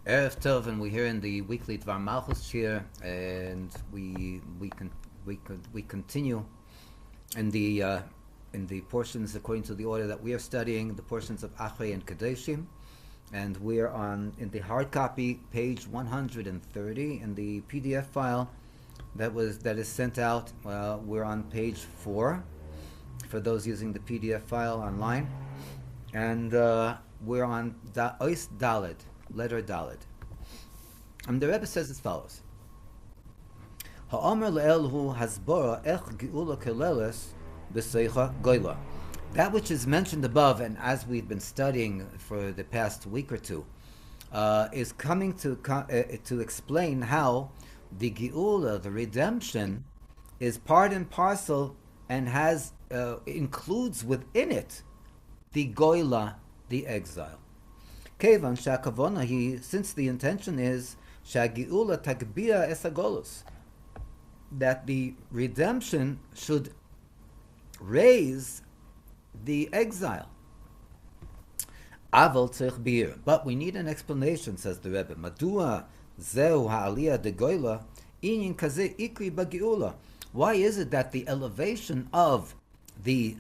Erev Tov, and we're here in the weekly Dvar Malchus here, and we continue in the portions according to the order that we are studying, the portions of Achrei and Kadeshim, and we are in the hard copy, page 130, in the PDF file that is sent out. We're on page 4 for those using the PDF file online, and we're on Ois Daled, letter Daled. And the Rebbe says as follows: Ha'omer le'elhu hasbora ech geula keleles b'seicha goyla. That which is mentioned above, and as we've been studying for the past week or two, is coming to explain how the geula, the redemption, is part and parcel and has includes within it the goyla, the exile. Kevan shakavona, since the intention is shagiula tagbia esagolus, that the redemption should raise the exile. Aval tzich bir, but we need an explanation, says the Rebbe. Madua zeu ha'aliyah de goyla inyin kaze ikri bagiula. Why is it that the elevation of the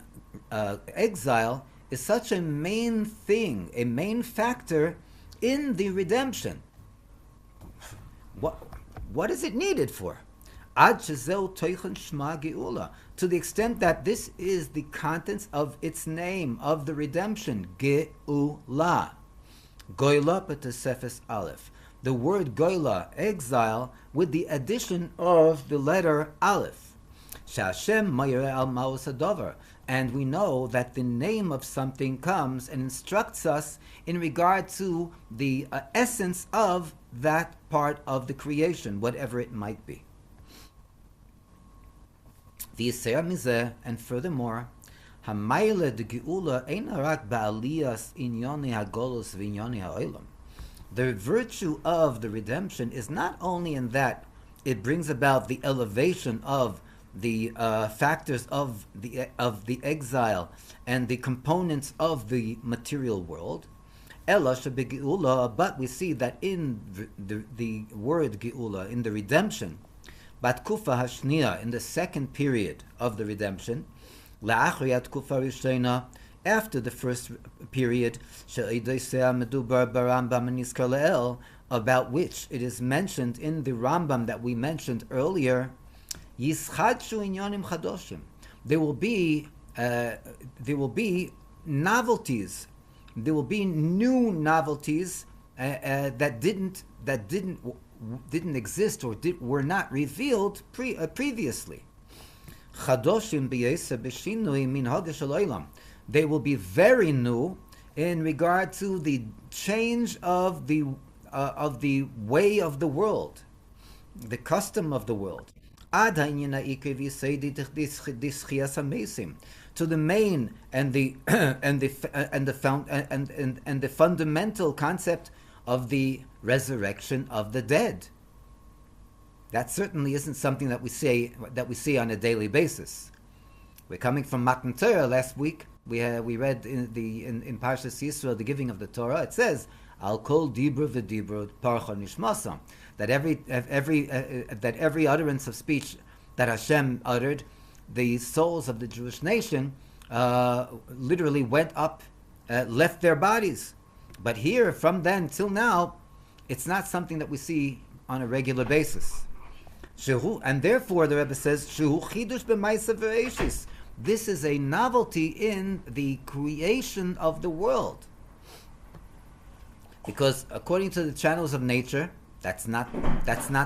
exile is such a main thing, a main factor in the redemption? What is it needed for? Ad shezeu toichen shma geula, to the extent that this is the contents of its name, of the redemption, geula. Goyla b'tesefes aleph. The word goyla, exile, with the addition of the letter aleph. Shashem mayre al maus hadover. And we know that the name of something comes and instructs us in regard to the essence of that part of the creation, whatever it might be. And furthermore, the virtue of the redemption is not only in that it brings about the elevation of the factors of the exile and the components of the material world, but we see that in the word geula, in the redemption, bat kufa hashnia, in the second period of the redemption, la'achriyat kufa rishena, after the first period, about which it is mentioned in the Rambam that we mentioned earlier, yischadshu inyanim chadoshim. There will be novelties. There will be new novelties that didn't exist or were not revealed previously. Chadoshim b'yesa b'shinui min hagash halaylam. They will be very new in regard to the change of the way of the world, the custom of the world. To the main and the fundamental concept of the resurrection of the dead. That certainly isn't something that we see on a daily basis. We're coming from Matan Torah. Last week we read in Parshas Yisrael, the giving of the Torah. It says, "Al kol dibra v'dibra parcha nishmasam," that every utterance of speech that Hashem uttered, the souls of the Jewish nation literally went up, left their bodies. But here, from then till now, it's not something that we see on a regular basis. And therefore, the Rebbe says, "Shehu chidush b'maisa v'reishis." This is a novelty in the creation of the world, because according to the channels of nature, that's not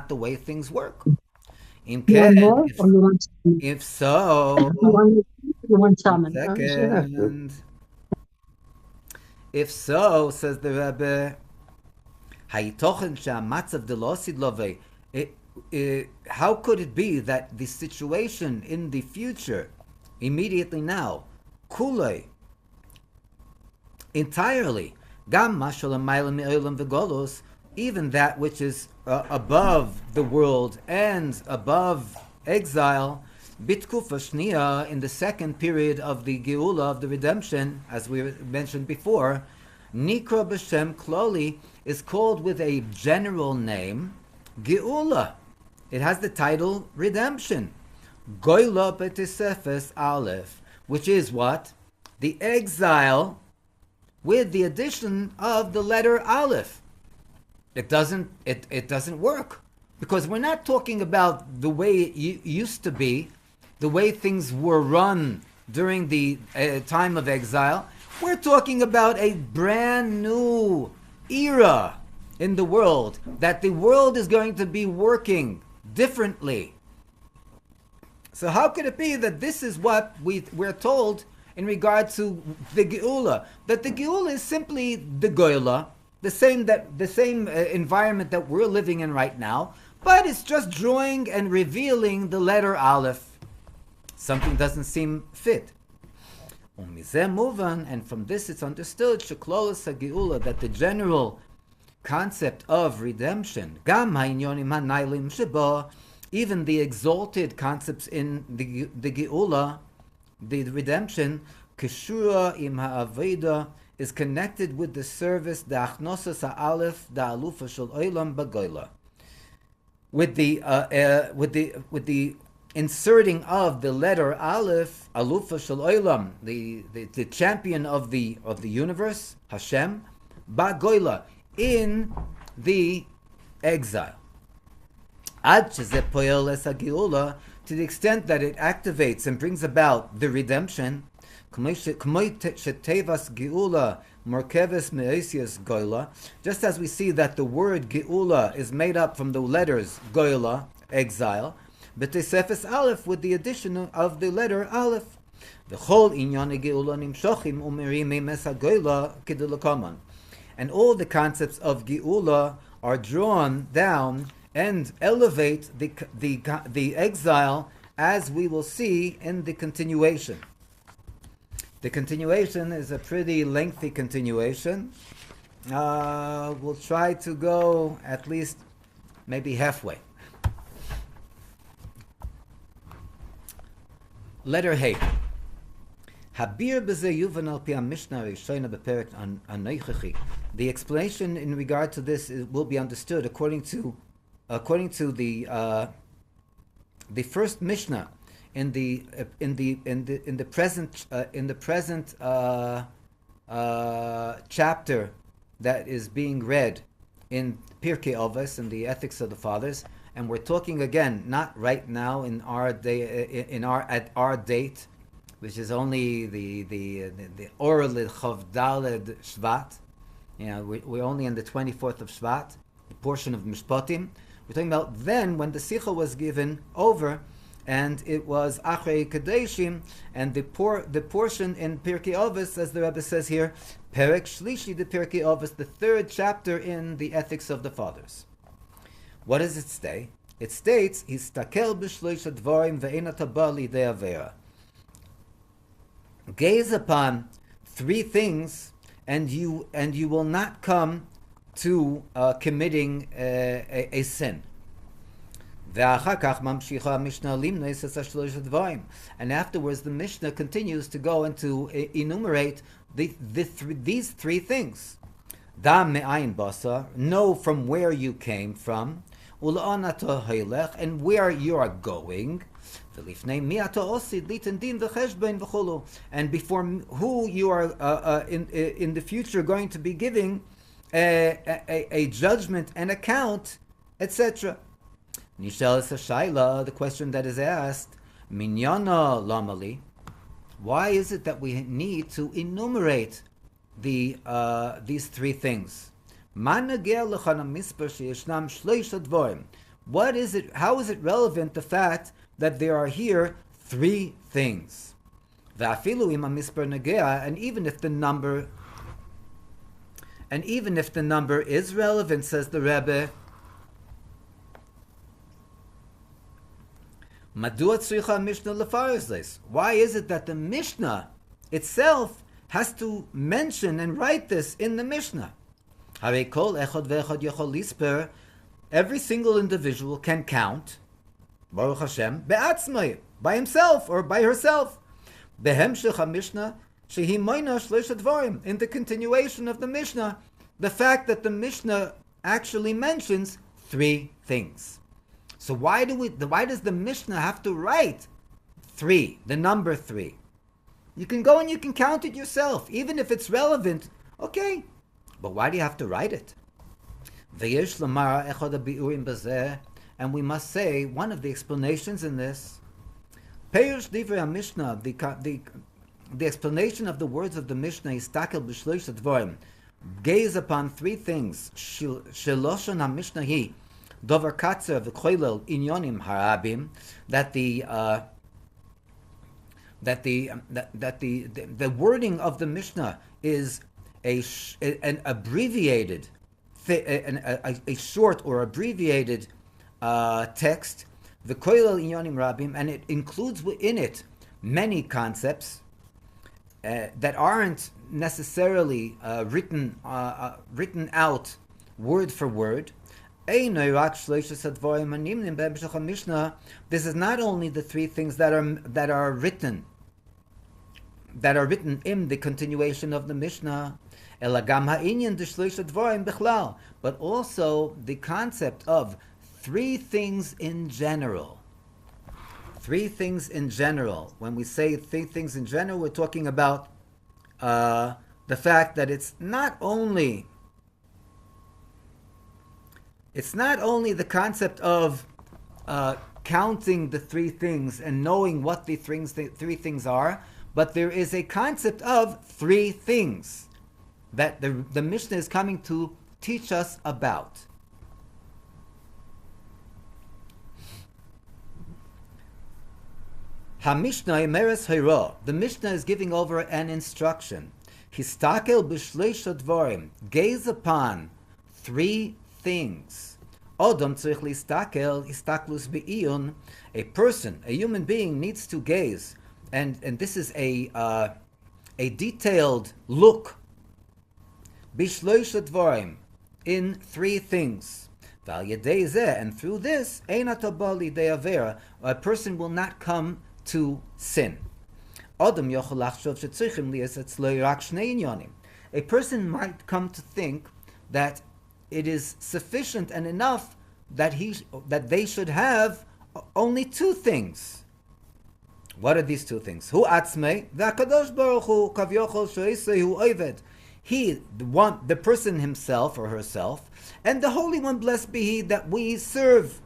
the way things work. If so, if so, says the Rebbe, how could it be that the situation in the future, immediately now, kulei, entirely, even that which is above the world and above exile, bitkufa shnia, in the second period of the geula, of the redemption, as we mentioned before, Nikra b'shem kloli is called with a general name, Geula. It has the title redemption. Goyla b'tisefes aleph, which is what? The exile with the addition of the letter aleph. It doesn't work, because we're not talking about the way it used to be, the way things were run during the time of exile. We're talking about a brand new era in the world, that the world is going to be working differently. So how could it be that this is what we're told in regard to the Geula? That the Geula is simply the Goyla, the same environment that we're living in right now, but it's just drawing and revealing the letter Aleph. Something doesn't seem fit. And from this it's understood that the general concept of redemption, even the exalted concepts in the Geula, the redemption, Keshura im ha'aveda, is connected with the service, the achnosas ha'alef, the alufa shel olam b'goyla, with the inserting of the letter aleph, alufa shel olam, the champion of the universe, Hashem, b'goyla, in the exile. Ad sheze poel es ha'geula, to the extent that it activates and brings about the redemption. Just as we see that the word Geula is made up from the letters Goyla, exile, but Tesefes Aleph with the addition of the letter Aleph. And all the concepts of Geula are drawn down and elevate the exile, as we will see in the continuation. The continuation is a pretty lengthy continuation. We'll try to go at least maybe halfway. Letter Hey. The explanation in regard to this will be understood according to the first Mishnah in the present chapter that is being read in Pirkei Avos, in the Ethics of the Fathers, and we're talking again not right now in our day, at our date, which is only the Oral Chav Daled Shvat. We're only in the 24th of Shvat, the portion of Mishpatim. We're talking about then when the Sicha was given over, and it was Achrei Kadeshim, and the portion in Pirkei Avos, as the Rebbe says here, Perek Shlishi de Pirkei Avos, the third chapter in the Ethics of the Fathers. What does it say? It states, Histakel b'shloisha dvarim ve'ena taba lidei avera. Gaze upon three things, and you will not come to committing a sin. And afterwards the Mishnah continues to go and to enumerate these three things. Know from where you came from, and where you are going, and before who you are in the future going to be giving a judgment and account, etc. The question that is asked, Minyana Lamali, why is it that we need to enumerate these three things? What is it? How is it relevant, the fact that there are here three things? And even if the number is relevant, says the Rebbe, why is it that the Mishnah itself has to mention and write this in the Mishnah? Every single individual can count, Baruch Hashem, by himself or by herself. Shehi moina shleisha dvarim. In the continuation of the Mishnah, the fact that the Mishnah actually mentions three things. So why does the Mishnah have to write three, the number three? You can go and you can count it yourself, even if it's relevant. Okay, but why do you have to write it? And we must say one of the explanations in this, Peirush Divrei Mishnah, the explanation of the words of the Mishnah is takel b'shloisha dvarim. Gaze upon three things. Sheloshon HaMishnah hi dover katzer v'choilel inyonim harabim. That the wording of the Mishnah is an abbreviated, a short or abbreviated text. V'choilel inyonim rabim, and it includes within it many concepts that aren't necessarily written out word for word. This is not only the three things that are written in the continuation of the Mishnah, but also the concept of three things in general. Three things in general. When we say three things in general, we're talking about the fact that it's not only the concept of counting the three things and knowing what the three things are, but there is a concept of three things that the Mishnah is coming to teach us about. HaMishnah Emeres Hayra. The Mishnah is giving over an instruction. Histakel b'shleisha dvarim. Gaze upon three things. Odom tzrich listakel histaklus be'iyun. A person, a human being, needs to gaze, and this is a detailed look. B'shleisha dvarim, in three things. And through this, a person will not come to sin. A person might come to think that it is sufficient and enough that they should have only two things. What are these two things? He, the person himself or herself, and the Holy One, blessed be He, that we serve.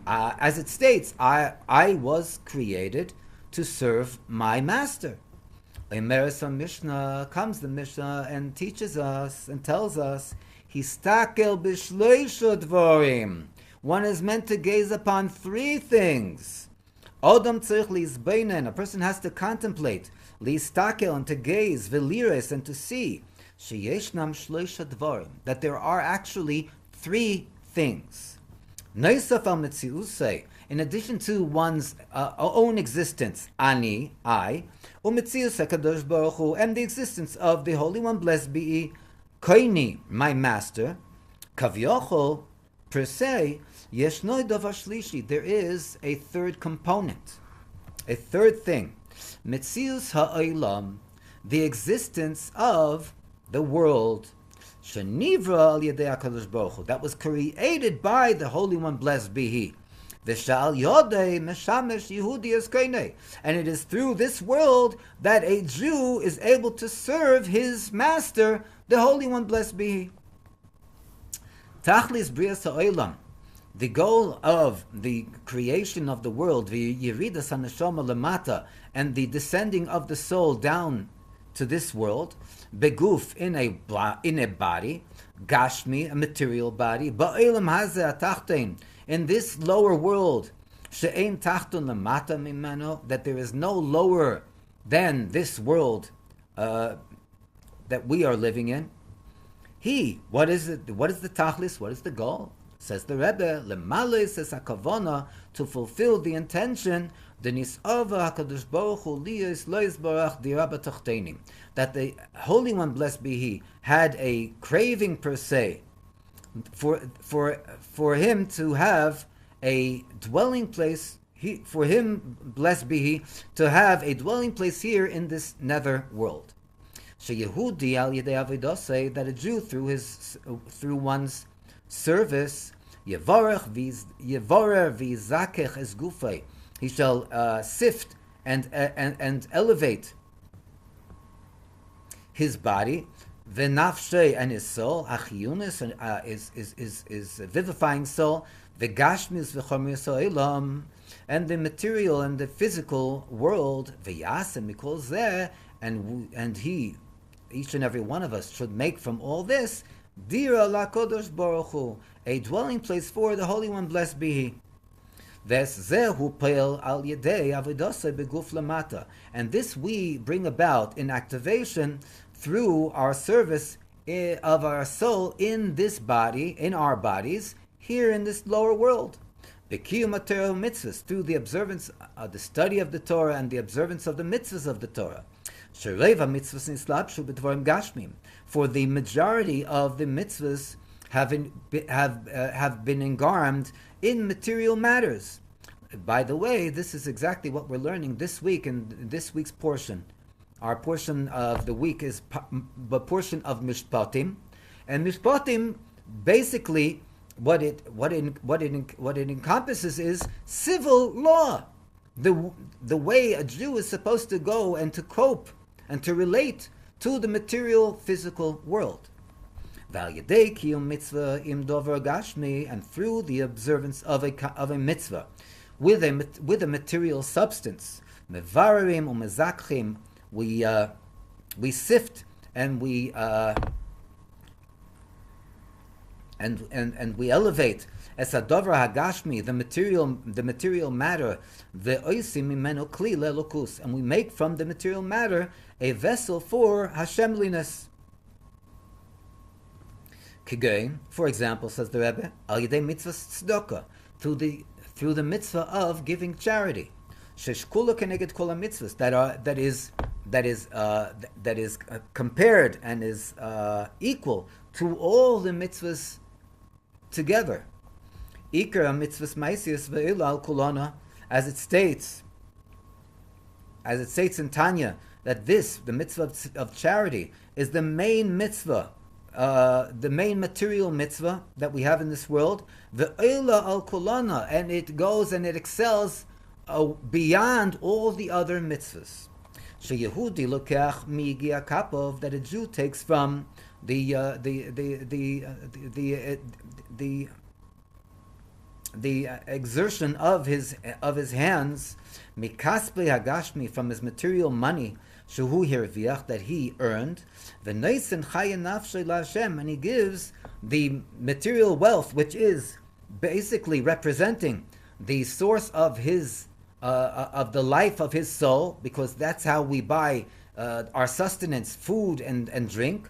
As it states, I was created to serve my master. Mishnah comes the Mishnah and teaches us and tells us, Histakel b'shleisha dvarim. One is meant to gaze upon three things. Odom tzarich liizbeinen. A person has to contemplate, liistakel, and to gaze, velires, and to see, sheyeshnam shleisha dvarim, that there are actually three things. Noisaf al metziusei, in addition to one's own existence, ani, I, umetzius hakadosh baruch hu, and the existence of the Holy One, blessed be He, koini, my master, kavyochol, per se, yeshnoi davar shlishi, there is a third component, a third thing, metzius ha'olam, the existence of the world, shenivra al yedei HaKadosh Baruch Hu, that was created by the Holy One, blessed be He. V'shal yodei meshamesh Yehudi es koinei, and it is through this world that a Jew is able to serve his master, the Holy One, blessed be He. Tachlis brias ha'olam, the goal of the creation of the world, v'yiridas haneshama lemata, and the descending of the soul down to this world, beguf, in a body, gashmi, a material body, ba'elam hazeh atachtein, in this lower world, she'ein tachtun lemata mimeno, that there is no lower than this world that we are living in. What is it? What is the tachlis? What is the goal? Says the Rebbe, lemale, says hakavona, to fulfill the intention, denis ova hakadosh baruch hu liyos lois barach diraba tachtenim, that the Holy One, blessed be He, had a craving per se for him to have a dwelling place for him, blessed be he, to have a dwelling place here in this nether world. Sheyehudi al yedei avodasei, that a Jew through one's service, yevarer v'zakech es gufei, he shall sift and elevate his body, v'nafshei, and his soul, achiyunis, is vivifying soul, v'gashmis v'chomis ha'olam, and the material and the physical world, v'yasem mikol zeh, and he, each and every one of us, should make from all this dira lakodosh baruch hu, a dwelling place for the Holy One, blessed be He. Zehu peil al yedei avodasei beguf lamata, and this we bring about in activation through our service of our soul in this body, in our bodies, here in this lower world. B'kiyum Torah mitzvahs, through the observance, the study of the Torah and the observance of the mitzvahs of the Torah. Shereva mitzvahs nislapshu b'dvarim gashmim, for the majority of the mitzvahs have been engarmed in material matters. By the way, this is exactly what we're learning this week in this week's portion. Our portion of the week is the portion of Mishpatim, and Mishpatim basically what it encompasses is civil law, the way a Jew is supposed to go and to cope and to relate to the material physical world. And through the observance of a mitzvah with a material substance, we sift and we elevate as a Dvar hagashmi, the material matter, and we make from the material matter a vessel for Hashemliness. Kigain, for example, says the Rebbe, al yedei mitzvah tzedakah, through the mitzvah of giving charity, sheshkula keneged kol mitzvahs, that is compared and is equal to all the mitzvahs together. Ikar mitzvahs ma'isius ve'ila al kulana, as it states in Tanya, that the mitzvah of charity, is the main mitzvah, the main material mitzvah that we have in this world, ve'ila al kulana, and it goes and it excels beyond all the other mitzvahs. Sheyehudi lokach migia kapov, that a Jew takes from the exertion of his hands, mikaspe hagashmi, from his material money, shehu hirviach, that he earned, v'neisen chayin nafshe laHashem, and he gives the material wealth, which is basically representing the source of his of the life of his soul, because that's how we buy our sustenance, food and drink.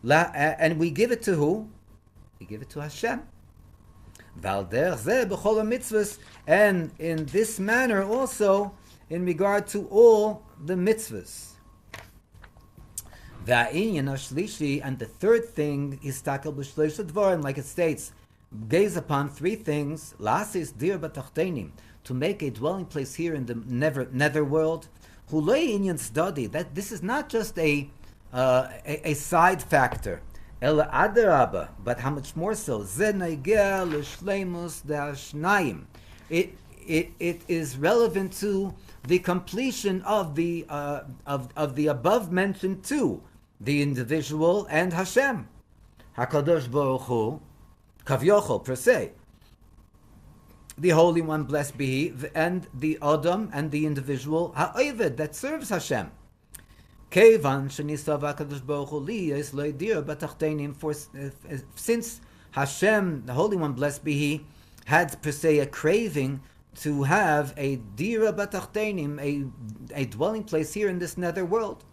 And we give it to who? We give it to Hashem. And in this manner also in regard to all the mitzvahs. And the third thing is takel b'shleisha dvar, and like it states, gaze upon three things, lasis dir b'tachtenim, to make a dwelling place here in the nether world. Hulei inyan study, that this is not just a side factor, ela adaraba, but how much more so? Zenagel l'shleimus da'ashnayim. It is relevant to the completion of the above mentioned two, the individual and Hashem, Hakadosh Baruch Hu, Kavyochol per se, the Holy One, blessed be He, and the Adam and the individual Ha'oved that serves Hashem. Kevan shenisav Hakadosh Baruch Hu li is loidir b'tachtenim, for since Hashem, the Holy One, blessed be He, had per se a craving to have a dira b'tachtenim, a dwelling place here in this nether world.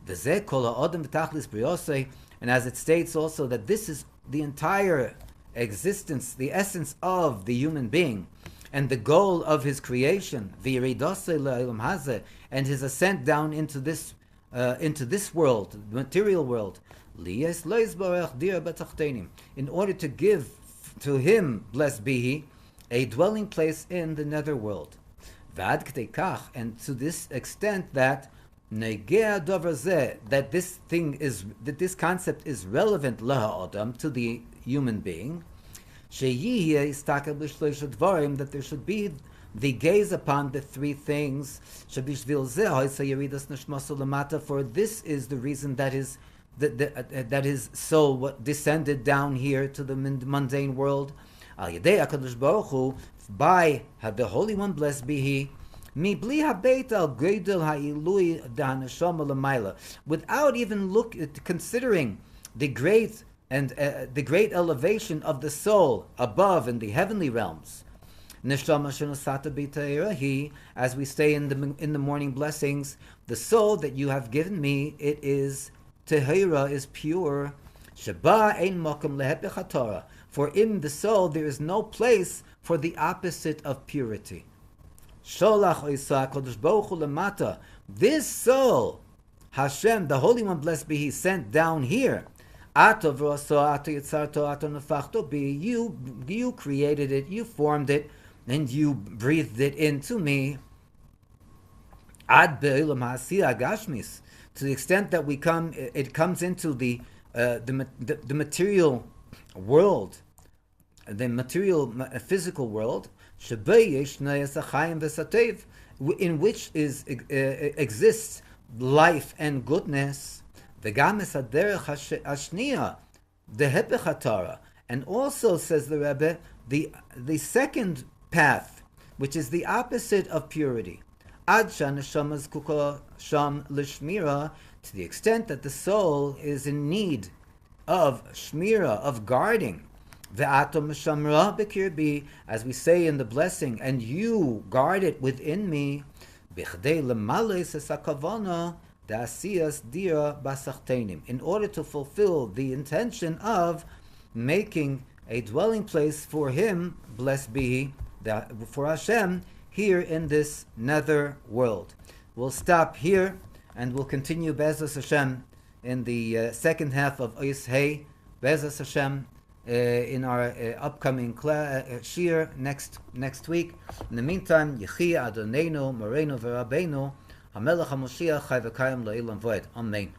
V'zeh kol ha'odem v'tachlis b'yosei, and as it states also that this is the entire existence, the essence of the human being, and the goal of his creation, v'yiridosei le'olam hazeh, and his ascent down into this world, the material world, liyes lo'izbarech dira b'tachtenim, in order to give to him, blessed be He, a dwelling place in the nether world. Vad k'dei kach, and to this extent that negea davar zeh, that this concept is relevant laha'adam, to the human being. Sheyihye istakel b'shloisha dvarim, that there should be the gaze upon the three things. Shebishvil zeh ha'isa yeridas neshmaso lamata, for this is the reason that his soul descended down here to the mundane world. Al yedei HaKadosh Baruch Hu, by the Holy One, blessed be He, mibli habeit al geidel ha'ilui da'anashama l'mayla, without even considering the great elevation of the soul above in the heavenly realms. Neshama shenosata b'teirahi, as we say in the morning blessings, the soul that you have given me, it is Tehira, is pure. Sheba ein mokum lehepech haTorah, for in the soul there is no place for the opposite of purity. Sholach oisa HaKadosh Baruch Hu lemata, this soul, Hashem, the Holy One, blessed be He, sent down here. Ato v'oso ato yitzarto ato nefachto bi, you created it, you formed it, and you breathed it into me. Ad be'olam ha'asiyah gashmis, to the extent that it comes into the material world, the material physical world, in which exists life and goodness. And also, says the Rebbe, the second path, which is the opposite of purity. Ad shaneshama zkuka sham lishmira, to the extent that the soul is in need of shmira, of guarding. Ve'atom shamra b'kirbi, as we say in the blessing, and you guard it within me. Bichdei lemales esakavana da'asiyas dira basachtenim, in order to fulfill the intention of making a dwelling place for Him, blessed be He, for Hashem, here in this nether world. We'll stop here, and we'll continue Be'ezras Hashem in the second half of Ois Hey, Be'ezras Hashem, in our upcoming shir next week. In the meantime, Yechi Adonenu, Moreinu V'Rabbeinu, HaMelech HaMoshiach, Chai V'Kayim La'ilam Voed. Amen.